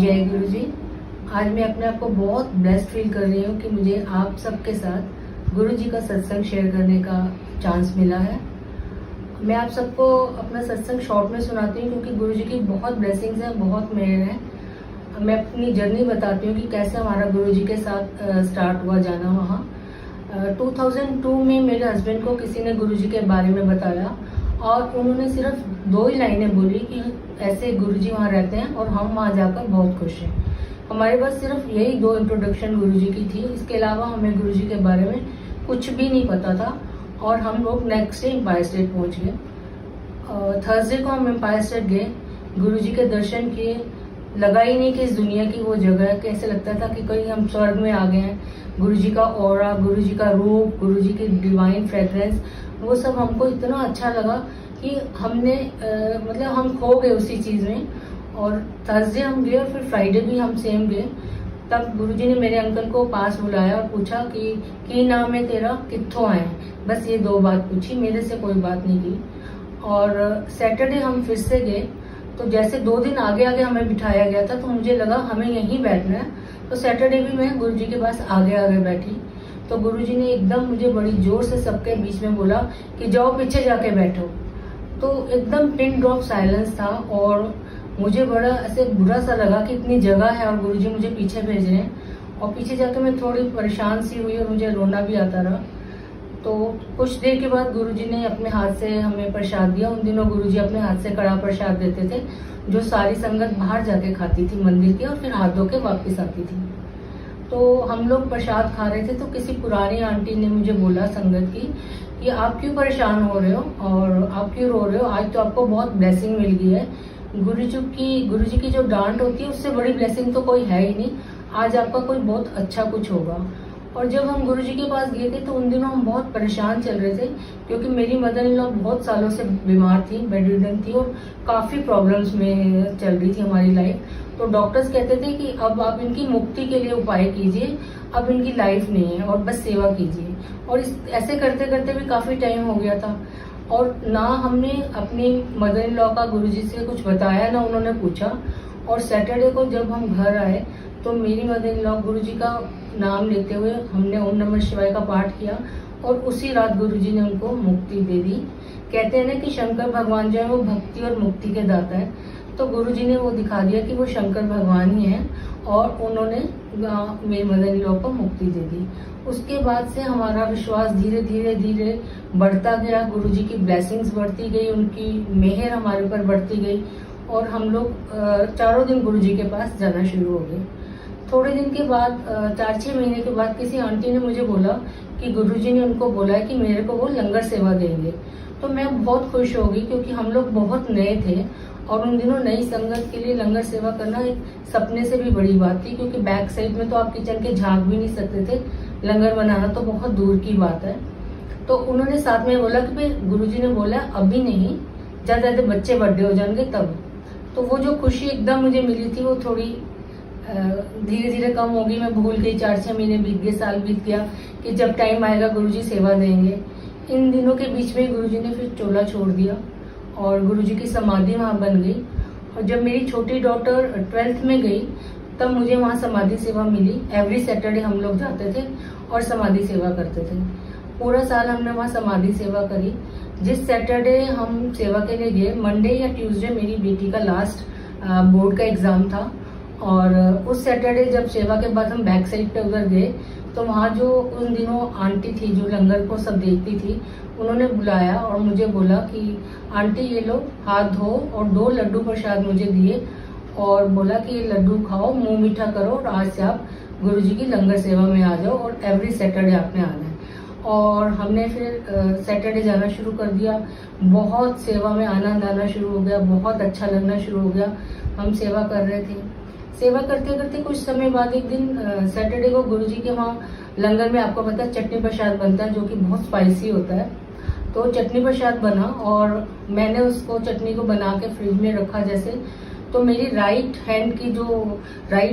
जय गुरु जी। आज मैं अपने आप को बहुत ब्लेस्ड फील कर रही हूँ कि मुझे आप सबके साथ गुरु जी का सत्संग शेयर करने का चांस मिला है। मैं आप सबको अपना सत्संग शॉर्ट में सुनाती हूँ क्योंकि गुरु जी की बहुत ब्लेसिंग्स हैं, बहुत मेहर है। मैं अपनी जर्नी बताती हूँ कि कैसे हमारा गुरु जी के साथ स्टार्ट हुआ जाना वहाँ। 2002 में मेरे हस्बैंड को किसी ने गुरु जी के बारे में बताया और उन्होंने सिर्फ 2 ही लाइनें बोली कि ऐसे गुरुजी वहाँ रहते हैं और हम वहाँ जाकर बहुत खुश हैं। हमारे पास सिर्फ यही 2 इंट्रोडक्शन गुरुजी की थी। इसके अलावा हमें गुरुजी के बारे में कुछ भी नहीं पता था और हम लोग नेक्स्ट डे एम्पायर स्टेट पहुँच गए। थर्सडे को हम एम्पायर स्टेट गए, गुरुजी के दर्शन किए। लगा ही नहीं कि इस दुनिया की वो जगह है, कैसे लगता था कि कहीं हम स्वर्ग में आ गए हैं। गुरुजी का ऑरा, गुरुजी का रूप, गुरुजी की डिवाइन फ्रेग्रेंस, वो सब हमको इतना अच्छा लगा कि हमने मतलब हम खो गए उसी चीज़ में। और थर्सडे हम गए और फिर फ्राइडे भी हम सेम गए। तब गुरुजी ने मेरे अंकल को पास बुलाया और पूछा कि नाम है तेरा, कित्थों आए हैं। बस ये 2 बात पूछी, मेरे से कोई बात नहीं की। और सैटरडे हम फिर से गए, तो जैसे 2 दिन आगे आगे हमें बिठाया गया था तो मुझे लगा हमें यहीं बैठना है। तो सैटरडे भी मैं गुरुजी के पास आगे आगे बैठी। तो गुरुजी ने एकदम मुझे बड़ी जोर से सबके बीच में बोला कि जाओ पीछे जाके बैठो। तो एकदम पिन ड्रॉप साइलेंस था और मुझे बड़ा ऐसे बुरा सा लगा कि इतनी जगह है और गुरुजी मुझे पीछे भेज रहे हैं। और पीछे जाकर मैं थोड़ी परेशान सी हुई और मुझे रोना भी आता रहा। तो कुछ देर के बाद गुरुजी ने अपने हाथ से हमें प्रसाद दिया। उन दिनों गुरुजी अपने हाथ से कड़ा प्रसाद देते थे जो सारी संगत बाहर जाके खाती थी मंदिर के और फिर हाथ धो के वापस आती थी। तो हम लोग प्रसाद खा रहे थे तो किसी पुरानी आंटी ने मुझे बोला संगत की कि आप क्यों परेशान हो रहे हो और आप क्यों रो रहे हो, आज तो आपको बहुत ब्लेसिंग मिल गई है। गुरुजी की जो डांट होती है उससे बड़ी ब्लेसिंग तो कोई है ही नहीं, आज आपका कोई बहुत अच्छा कुछ होगा। और जब हम गुरुजी के पास गए थे तो उन दिनों हम बहुत परेशान चल रहे थे क्योंकि मेरी मदर इन लॉ बहुत सालों से बीमार थी, बेड रिडन थी और काफ़ी प्रॉब्लम्स में चल रही थी हमारी लाइफ। तो डॉक्टर्स कहते थे कि अब आप इनकी मुक्ति के लिए उपाय कीजिए, अब इनकी लाइफ नहीं है और बस सेवा कीजिए। और ऐसे करते करते भी काफ़ी टाइम हो गया था और ना हमने अपनी मदर इन लॉ का गुरुजी से कुछ बताया, ना उन्होंने पूछा। और सैटरडे को जब हम घर आए तो मेरी मदर इन लॉ गुरुजी का नाम लेते हुए हमने ओम नमः शिवाय का पाठ किया और उसी रात गुरुजी ने उनको मुक्ति दे दी। कहते हैं ना कि शंकर भगवान जो है वो भक्ति और मुक्ति के दाता है, तो गुरुजी ने वो दिखा दिया कि वो शंकर भगवान ही हैं और उन्होंने मेरी मदर इन लॉ को मुक्ति दे दी। उसके बाद से हमारा विश्वास धीरे धीरे धीरे बढ़ता गया, गुरुजी की ब्लेसिंग्स बढ़ती गई, उनकी मेहर हमारे ऊपर बढ़ती गई और हम लोग चारों दिन गुरुजी के पास जाना शुरू हो गए। थोड़े दिन के बाद 4-6 महीने के बाद किसी आंटी ने मुझे बोला कि गुरुजी ने उनको बोला है कि मेरे को वो लंगर सेवा देंगे। तो मैं बहुत खुश हो गई क्योंकि हम लोग बहुत नए थे और उन दिनों नई संगत के लिए लंगर सेवा करना एक सपने से भी बड़ी बात थी क्योंकि बैक साइड में तो आप किचन के झांक भी नहीं सकते थे, लंगर बनाना तो बहुत दूर की बात है। तो उन्होंने साथ में बोला कि भाई गुरुजी ने बोला अभी नहीं, ज़्यादा ज़्यादा बच्चे बड़े हो जाएंगे तब। तो वो जो खुशी एकदम मुझे मिली थी वो थोड़ी धीरे धीरे कम हो गई। मैं भूल गई, 4-6 महीने बीत गए, साल बीत गया कि जब टाइम आएगा गुरुजी सेवा देंगे। इन दिनों के बीच में गुरुजी ने फिर चोला छोड़ दिया और गुरुजी की समाधि वहाँ बन गई। और जब मेरी छोटी डॉटर 12th में गई तब मुझे वहाँ समाधि सेवा मिली। एवरी सैटरडे हम लोग जाते थे और समाधि सेवा करते थे। पूरा साल हमने वहाँ समाधि सेवा करी। जिस सैटरडे हम सेवा के लिए गए, मंडे या ट्यूसडे मेरी बेटी का लास्ट बोर्ड का एग्ज़ाम था और उस सैटरडे जब सेवा के बाद हम बैक साइड पे उधर गए तो वहाँ जो उन दिनों आंटी थी जो लंगर को सब देखती थी, उन्होंने बुलाया और मुझे बोला कि आंटी ये लो हाथ धो और 2 लड्डू प्रसाद मुझे दिए और बोला कि ये लड्डू खाओ, मुंह मीठा करो और आज से आप गुरुजी की लंगर सेवा में आ जाओ और एवरी सैटरडे आपने आना है। और हमने फिर सैटरडे जाना शुरू कर दिया। बहुत सेवा में आनंद आना शुरू हो गया, बहुत अच्छा लगना शुरू हो गया। हम सेवा कर रहे थे, सेवा करते करते कुछ समय बाद एक दिन सैटरडे को गुरुजी के वहाँ लंगर में आपको पता है चटनी प्रसाद बनता है जो कि बहुत स्पाइसी होता है। तो चटनी प्रसाद बना और मैंने उसको चटनी को बना के फ्रिज में रखा। जैसे तो मेरी राइट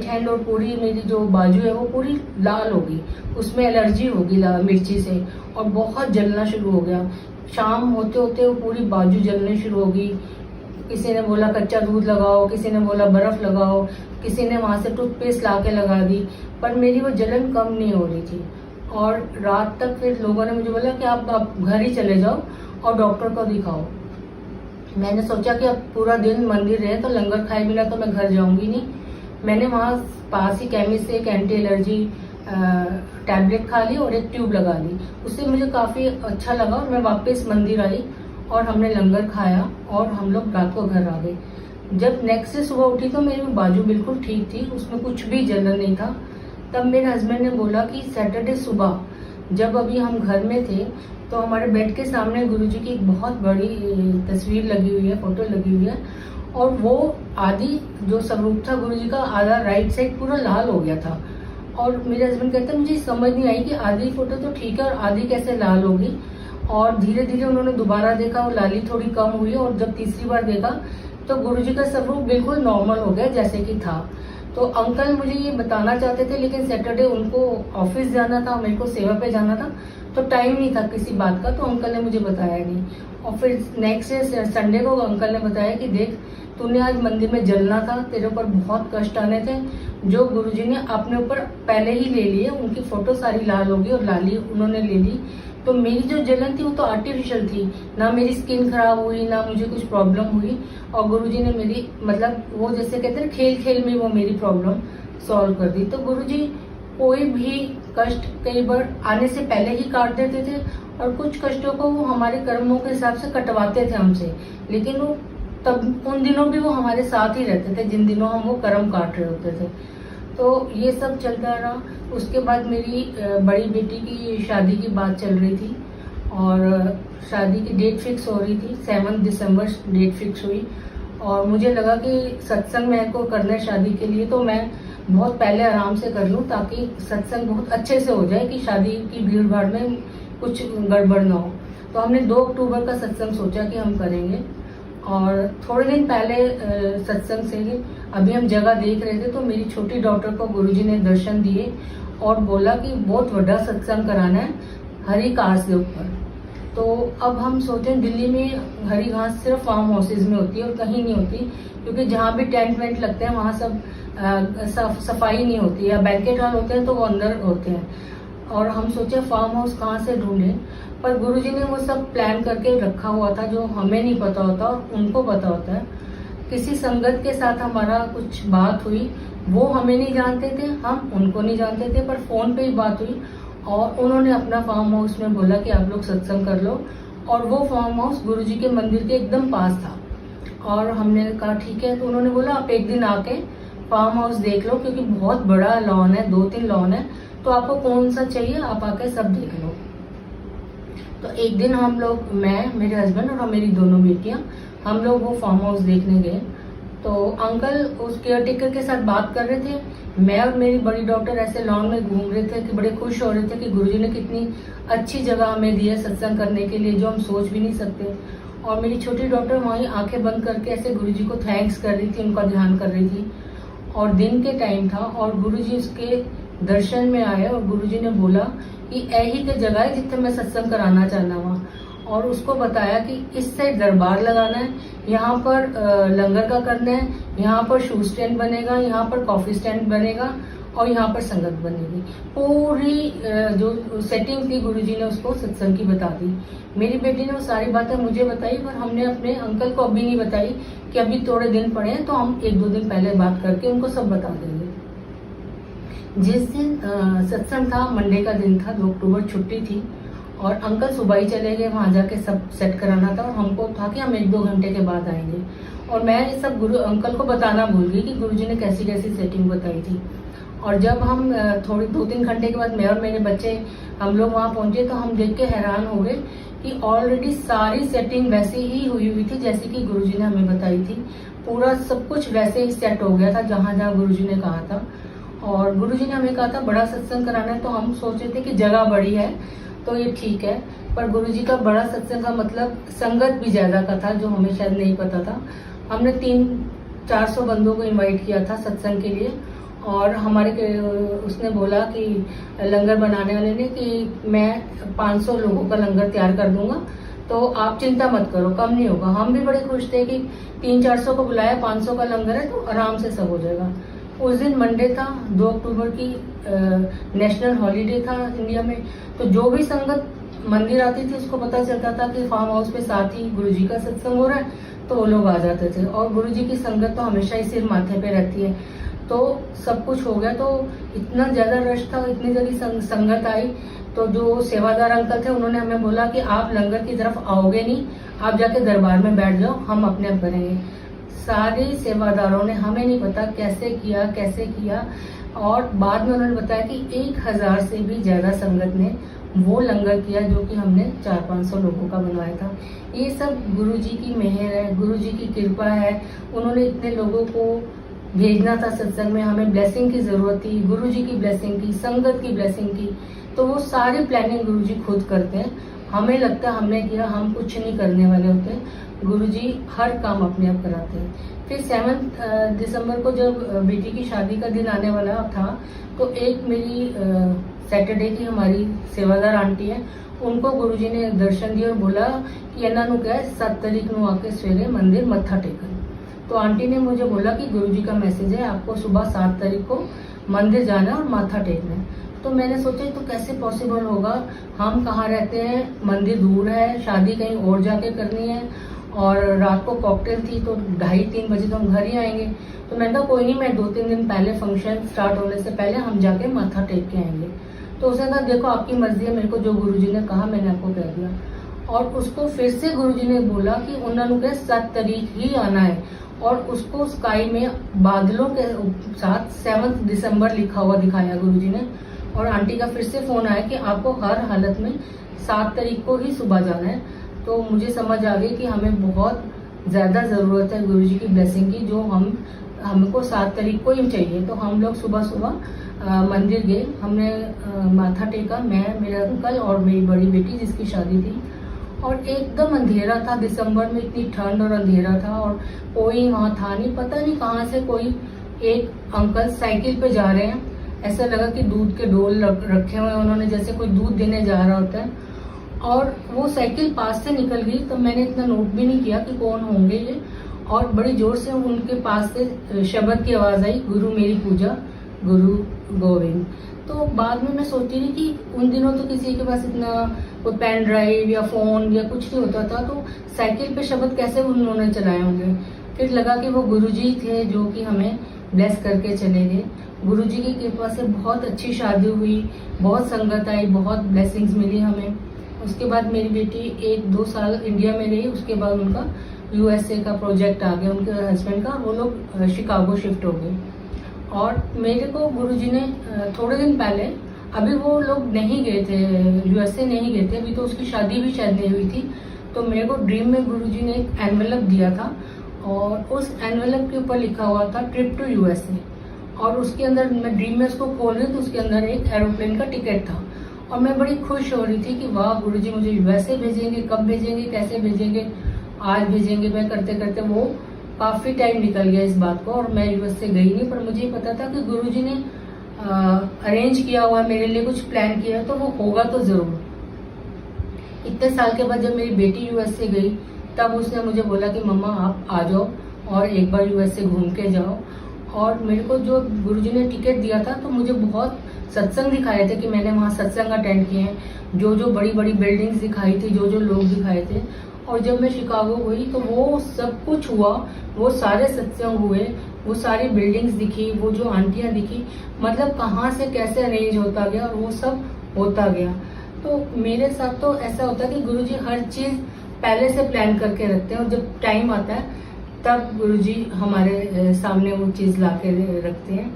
हैंड और पूरी मेरी जो बाजू है वो पूरी लाल होगी, उसमें एलर्जी होगी मिर्ची से और बहुत जलना शुरू हो गया। शाम होते होते वो पूरी बाजू जलने शुरू हो गई, किसी ने बोला कच्चा दूध लगाओ, किसी ने बोला बर्फ लगाओ, किसी ने वहां से टूथपेस्ट ला के लगा दी, पर मेरी वो जलन कम नहीं हो रही थी। और रात तक फिर लोगों ने मुझे बोला कि आप घर ही चले जाओ और डॉक्टर को दिखाओ। मैंने सोचा कि अब पूरा दिन मंदिर रहे तो लंगर खाए बिना तो मैं घर जाऊंगी नहीं। मैंने वहाँ पास ही केमिस्ट से एक एंटी एलर्जी टैबलेट खा ली और एक ट्यूब लगा ली। उससे मुझे काफ़ी अच्छा लगा और मैं वापस मंदिर आई और हमने लंगर खाया और हम लोग रात को घर आ गए। जब नेक्स्ट डे सुबह उठी तो मेरी बाजू बिल्कुल ठीक थी, उसमें कुछ भी जलन नहीं था। तब मेरे हस्बैंड ने बोला कि सैटरडे सुबह जब अभी हम घर में थे तो हमारे बेड के सामने गुरुजी की एक बहुत बड़ी तस्वीर लगी हुई है, फोटो लगी हुई है, और वो आदि जो स्वरूप था गुरुजी का, आधा राइट साइड पूरा लाल हो गया था। और मेरे हस्बैंड कहते हैं मुझे समझ नहीं आई कि आधी फोटो तो ठीक है और आधी कैसे लाल होगी। और धीरे धीरे उन्होंने दोबारा देखा, वो लाली थोड़ी कम हुई और जब तीसरी बार देखा तो गुरुजी का स्वरूप बिल्कुल नॉर्मल हो गया जैसे कि था। तो अंकल मुझे ये बताना चाहते थे, लेकिन सैटरडे उनको ऑफिस जाना था, मेरे को सेवा पे जाना था, तो टाइम नहीं था किसी बात का, तो अंकल ने मुझे बताया नहीं। और फिर नेक्स्ट डे संडे को अंकल ने बताया कि देख तूने आज मंदिर में जलना था, तेरे ऊपर बहुत कष्ट आने थे, जो गुरुजी ने अपने ऊपर पहले ही ले लिए, उनकी फोटो सारी लाल होगी और लाली उन्होंने ले ली। तो मेरी जो जलन थी वो तो आर्टिफिशियल थी, ना मेरी स्किन खराब हुई, ना मुझे कुछ प्रॉब्लम हुई। और गुरुजी ने मेरी मतलब वो जैसे कहते हैं खेल खेल में वो मेरी प्रॉब्लम सॉल्व कर दी। तो गुरुजी कोई भी कष्ट कई बार आने से पहले ही काट देते थे और कुछ कष्टों को वो हमारे कर्मों के हिसाब से कटवाते थे हमसे, लेकिन वो तब उन दिनों भी वो हमारे साथ ही रहते थे जिन दिनों हम वो कर्म काट रहे होते थे। तो ये सब चलता रहा। उसके बाद मेरी बड़ी बेटी की शादी की बात चल रही थी और शादी की डेट फिक्स हो रही थी, 7 दिसंबर डेट फिक्स हुई। और मुझे लगा कि सत्संग मेरे को करना है शादी के लिए, तो मैं बहुत पहले आराम से कर लूं ताकि सत्संग बहुत अच्छे से हो जाए कि शादी की भीड़ भाड़ में कुछ गड़बड़ ना हो। तो हमने 2 अक्टूबर का सत्संग सोचा कि हम करेंगे। और थोड़े दिन पहले सत्संग से अभी हम जगह देख रहे थे तो मेरी छोटी डॉटर को गुरुजी ने दर्शन दिए और बोला कि बहुत बड़ा सत्संग कराना है हरी घास के ऊपर। तो अब हम सोचे दिल्ली में हरी घास सिर्फ फार्म हाउसेज में होती है और कहीं नहीं होती, क्योंकि जहाँ भी टेंट वेंट लगते हैं वहाँ सब सफाई नहीं होती, या बैंकेट हॉल होते हैं तो वो अंदर होते हैं। और हम सोचे फार्म हाउस कहाँ से ढूंढें, पर गुरुजी ने वो सब प्लान करके रखा हुआ था जो हमें नहीं पता होता और उनको पता होता है। किसी संगत के साथ हमारा कुछ बात हुई, वो हमें नहीं जानते थे, हम उनको नहीं जानते थे, पर फोन पे ही बात हुई और उन्होंने अपना फार्म हाउस में बोला कि आप लोग सत्संग कर लो। और वो फार्म हाउस गुरुजी के मंदिर के एकदम पास था और हमने कहा ठीक है। तो उन्होंने बोला आप एक दिन आके फार्म हाउस देख लो, क्योंकि बहुत बड़ा लॉन है, 2-3 लॉन है, तो आपको कौन सा चाहिए आप आके सब देख लो। तो एक दिन हम लोग, मैं, मेरे हस्बैंड और मेरी दोनों बेटियां, हम लोग वो फार्म हाउस देखने गए। तो अंकल उस केयर टेकर के साथ बात कर रहे थे, मैं और मेरी बड़ी डॉटर ऐसे लॉन में घूम रहे थे कि बड़े खुश हो रहे थे कि गुरुजी ने कितनी अच्छी जगह हमें दी है सत्संग करने के लिए, जो हम सोच भी नहीं सकते। और मेरी छोटी डॉटर वहीं आंखें बंद करके ऐसे गुरुजी को थैंक्स कर रही थी, उनका ध्यान कर रही थी। और दिन के टाइम था और गुरुजी उसके दर्शन में आए और गुरुजी ने बोला कि यही की जगह है जितने मैं सत्संग कराना चाहना वहाँ। और उसको बताया कि इस साइड दरबार लगाना है, यहाँ पर लंगर का करना है, यहाँ पर शू स्टैंड बनेगा, यहाँ पर कॉफी स्टैंड बनेगा और यहाँ पर संगत बनेगी। पूरी जो सेटिंग थी गुरुजी ने उसको सत्संग की बता दी। मेरी बेटी ने वो सारी बातें मुझे बताई, पर हमने अपने अंकल को अभी नहीं बताई कि अभी थोड़े दिन पड़े हैं, तो हम 1-2 दिन पहले बात करके उनको सब बता देंगे। जिस दिन सत्संग था, मंडे का दिन था, 2 अक्टूबर, छुट्टी थी और अंकल सुबह ही चले गए वहां जाके सब सेट कराना था और हमको था कि हम 1-2 घंटे के बाद आएंगे। और मैं ये सब अंकल को बताना भूल गई कि गुरुजी ने कैसी कैसी सेटिंग बताई थी। और जब हम थोड़ी 2-3 घंटे के बाद मैं और मेरे बच्चे हम लोग वहां पहुंचे तो हम देख के हैरान हो गए कि ऑलरेडी सारी सेटिंग वैसे ही हुई थी जैसे कि गुरुजी ने हमें बताई थी। पूरा सब कुछ वैसे ही सेट हो गया था जहां जहां गुरुजी ने कहा था। और गुरुजी ने हमें कहा था बड़ा सत्संग कराना है, तो हम सोच रहे थे कि जगह बड़ी है तो ये ठीक है, पर गुरुजी का बड़ा सत्संग का मतलब संगत भी ज्यादा का था जो हमें शायद नहीं पता था। हमने 300-400 बंदों को इनवाइट किया था सत्संग के लिए और हमारे उसने बोला कि लंगर बनाने वाले ने कि मैं 500 लोगों का लंगर तैयार कर दूंगा, तो आप चिंता मत करो, कम नहीं होगा। हम भी बड़े खुश थे कि 300-400 को बुलाया, 500 का लंगर है तो आराम से सब हो जाएगा। उस दिन मंडे था, 2 अक्टूबर की नेशनल हॉलीडे था इंडिया में। तो जो भी संगत मंदिर आती थी उसको पता चलता था कि फार्म हाउस पे साथ ही गुरुजी का सत्संग हो रहा है, तो वो लोग आ जाते थे। और गुरुजी की संगत तो हमेशा ही सिर माथे पे रहती है। तो सब कुछ हो गया, तो इतना ज्यादा रश था, इतनी ज्यादा संगत आई। तो जो सेवादार अंकल थे उन्होंने हमें बोला कि आप लंगर की तरफ आओगे नहीं, आप जाके दरबार में बैठ जाओ, हम अपने आप करेंगे। सारे सेवादारों ने, हमें नहीं पता कैसे किया, और बाद में उन्होंने बताया कि 1000 से भी ज्यादा संगत ने वो लंगर किया जो कि हमने 400-500 लोगों का बनवाया था। ये सब गुरुजी की मेहर है, गुरुजी की कृपा है। उन्होंने इतने लोगों को भेजना था सत्संग में, हमें ब्लेसिंग की जरूरत थी, गुरुजी की ब्लेसिंग की, संगत की ब्लेसिंग की। तो वो सारी प्लानिंग गुरुजी खुद करते हैं। हमें लगता है हमने किया, हम कुछ नहीं करने वाले होते। गुरुजी हर काम अपने आप कराते हैं। फिर 7 दिसंबर को जब बेटी की शादी का दिन आने वाला था, तो एक मेरी सैटरडे की हमारी सेवादार आंटी है, उनको गुरुजी ने दर्शन दिया और बोला कि इन्हों क्या 7 तारीख को आके सवेरे मंदिर मत्था टेकन। तो आंटी ने मुझे बोला कि गुरुजी का मैसेज है, आपको सुबह 7 तारीख को मंदिर जाना और माथा टेकना है। तो मैंने सोचा तो कैसे पॉसिबल होगा, हम कहाँ रहते हैं, मंदिर दूर है, शादी कहीं और जाके करनी है, और रात को कॉकटेल थी तो 2:30-3 बजे तो हम घर ही आएंगे। तो मैंने कहा कोई नहीं, मैं 2-3 दिन पहले फंक्शन स्टार्ट होने से पहले हम जाके माथा टेक के आएंगे। तो उसने कहा देखो आपकी मर्जी है, मेरे को जो गुरुजी ने कहा मैंने आपको कह दिया। और उसको फिर से गुरुजी ने बोला कि उन्होंने 7 तारीख ही आना है, और उसको स्काई में बादलों के साथ 7 दिसंबर लिखा हुआ दिखाया गुरुजी ने। और आंटी का फिर से फोन आया कि आपको हर हालत में 7 तारीख को ही सुबह जाना है। तो मुझे समझ आ गई कि हमें बहुत ज्यादा जरूरत है गुरुजी की ब्लेसिंग की, जो हमको 7 तारीख को ही चाहिए। तो हम लोग सुबह सुबह मंदिर गए, हमने माथा टेका, मैं, मेरे अंकल और मेरी बड़ी बेटी जिसकी शादी थी। और एकदम अंधेरा था, दिसंबर में इतनी ठंड और अंधेरा था, और कोई वहां था नहीं। पता नहीं कहाँ से कोई एक अंकल साइकिल पे जा रहे हैं, ऐसा लगा कि दूध के डोल रखे हुए उन्होंने, जैसे कोई दूध देने जा रहा होता है। और वो साइकिल पास से निकल गई, तो मैंने इतना नोट भी नहीं किया कि कौन होंगे ये। और बड़ी जोर से उनके पास से शब्द की आवाज आई, गुरु मेरी पूजा, गुरु गोविंद। तो बाद में मैं सोचती रही कि उन दिनों तो किसी के पास इतना कोई पेन ड्राइव या फोन या कुछ नहीं होता था, तो साइकिल पे शब्द कैसे उन्होंने चलाए होंगे। फिर लगा कि वो गुरुजी थे जो कि हमें ब्लेस करके चले गए। गुरुजी की कृपा से बहुत अच्छी शादी हुई, बहुत संगत आई, बहुत ब्लेसिंग्स मिली हमें। उसके बाद मेरी बेटी 1-2 साल इंडिया में रही, उसके बाद उनका यूएसए का प्रोजेक्ट आ गया उनके हस्बैंड का, वो लोग शिकागो शिफ्ट हो गए। और मेरे को गुरुजी ने थोड़े दिन पहले, अभी वो लोग नहीं गए थे, यूएसए नहीं गए थे, अभी तो उसकी शादी भी शायद नहीं हुई थी। तो मेरे को ड्रीम में गुरुजी ने एक एनवेलप दिया था, और उस एनवेलप के ऊपर लिखा हुआ था ट्रिप टू यूएसए। और उसके अंदर मैं ड्रीम में उसको खोल रही, तो उसके अंदर एक एरोप्लेन का टिकट था। और मैं बड़ी खुश हो रही थी कि वाह गुरुजी मुझे यूएसए भेजेंगे, कब भेजेंगे, कैसे भेजेंगे, आज भेजेंगे। मैं करते करते वो काफी टाइम निकल गया इस बात को, और मैं यूएसए गई नहीं। पर मुझे पता था कि गुरुजी ने अरेंज किया हुआ मेरे लिए, कुछ प्लान किया है, तो वो होगा तो जरूर। इतने साल के बाद जब मेरी बेटी यूएसए गई, तब उसने मुझे बोला कि मम्मा आप आ जाओ और एक बार यूएसए घूम के जाओ। और मेरे को जो गुरुजी ने टिकट दिया था, तो मुझे बहुत सत्संग दिखाए थे कि मैंने वहाँ सत्संग अटेंड किए हैं, जो जो बड़ी बड़ी बिल्डिंग्स दिखाई थी, जो जो लोग दिखाए थे। और जब मैं शिकागो गई तो वो सब कुछ हुआ, वो सारे सत्संग हुए, वो सारी बिल्डिंग्स दिखी, वो जो आंटियां दिखी, मतलब कहाँ से कैसे अरेंज होता गया और वो सब होता गया। तो मेरे साथ तो ऐसा होता है कि गुरुजी हर चीज पहले से प्लान करके रखते हैं, और जब टाइम आता है तब गुरुजी हमारे सामने वो चीज ला के रखते हैं।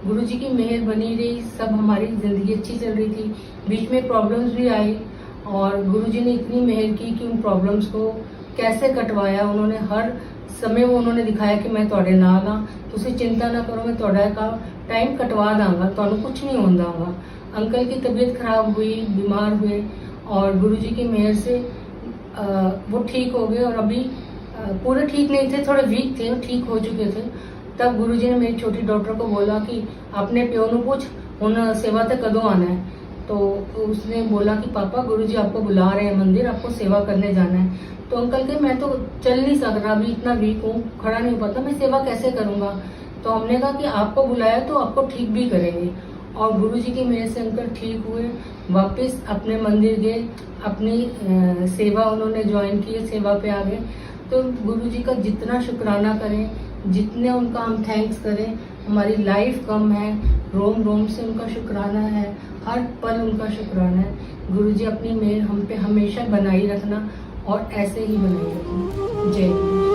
गुरुजी की मेहर बनी रही, सब हमारी जिंदगी अच्छी चल रही थी। बीच में प्रॉब्लम्स भी आई, और गुरुजी ने इतनी मेहर की कि उन प्रॉब्लम्स को कैसे कटवाया। उन्होंने हर समय वो उन्होंने दिखाया कि मैं ਤੁਹਾਡੇ ਨਾਲ हाँ, तुसी चिंता ना करो, मैं ਤੁਹਾਡਾ टाइम कटवा दांगा, ਤੁਹਾਨੂੰ कुछ नहीं होता होगा। अंकल की तबीयत खराब हुई, बीमार हुए, और गुरुजी की मेहर से वो ठीक हो गए। और अभी पूरे ठीक नहीं थे, थोड़े वीक थे, ठीक हो चुके थे। तब गुरुजी ने मेरी छोटी डॉटर को बोला कि अपने प्यो ਨੂੰ ਪੁੱਛ ਹੁਣ सेवा ਤੇ कदों आना है। तो उसने बोला कि पापा गुरुजी आपको बुला रहे हैं मंदिर, आपको सेवा करने जाना है। तो अंकल के मैं तो चल नहीं सक रहा, अभी इतना वीक हूँ, खड़ा नहीं हो पाता, मैं सेवा कैसे करूँगा। तो हमने कहा कि आपको बुलाया तो आपको ठीक भी करेंगे। और गुरुजी की मेहर से अंकल ठीक हुए, वापस अपने मंदिर गए, अपनी सेवा उन्होंने ज्वाइन की, सेवा पे आ गए। तो गुरुजी का जितना शुक्राना करें, जितने उनका हम थैंक्स करें, हमारी लाइफ कम है। रोम रोम से उनका शुक्राना है, हर पल उनका शुक्राना है। गुरुजी अपनी मेहर हम पे हमेशा बनाई रखना और ऐसे ही बनाई रखना। जय गुरु।